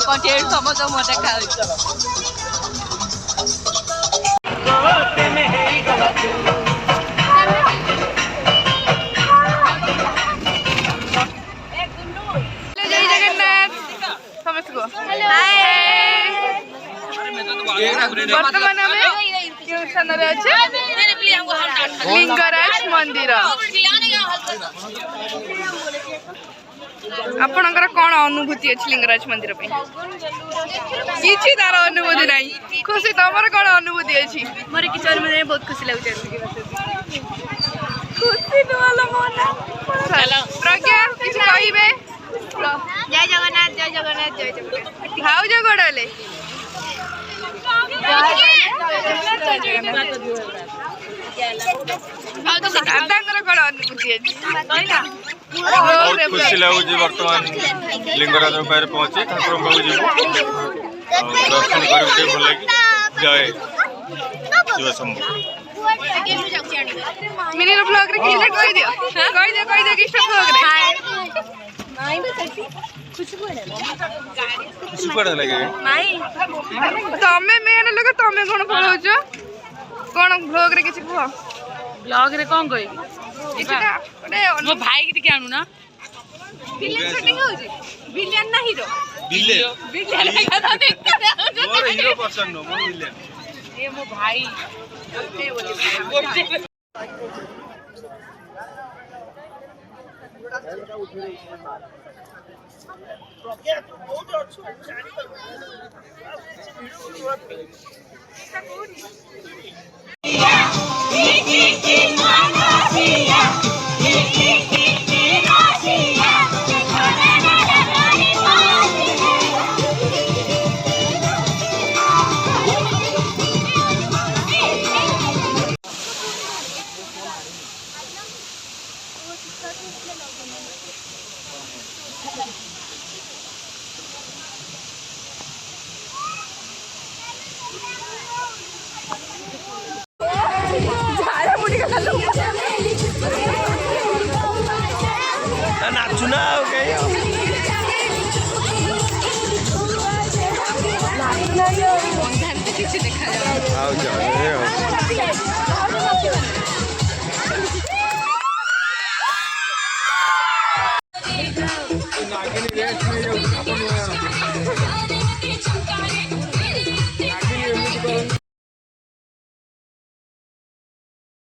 content समझ मजा खा बर्तमान लिंगराज मंदिर आपणकर कौन अनुभूति अच्छी लिंगराज मंदिर पे किसी तार अनुभूति ना खुशी तुम कौन अनुभूति अच्छी मोर कि बहुत खुशी लगे खुशी प्रज्ञा किसी कहे जय जगन्नाथ जय जगन्नाथ जय जगन्नाथ भाज गोड़े खुशी लगुच बर्तमान लिंगराज पाखे पहुंची ठाकुर पाक जीव दर्शन कर भल लगे जय शिव शंभु मिनी ब्लॉग रे किछ कहि दियो किछ ब्लॉग रे खुशी पड़े लगे नहीं तमे मेन लोग तमे कोन बोलौछ कोन ब्लॉग रे किछ कह ब्लॉग रे कोन कहि इटा मो भाई के टिके आनु ना विलेन शूटिंग हो जी विलेन ना हीरो विलेन लगा तो मोर हीरो पसंद नो मोर विलेन ए मो भाई ओते बोले प्रज्ञा तू बहुत अच्छो जानी नाचुना किसी देखा नागिनी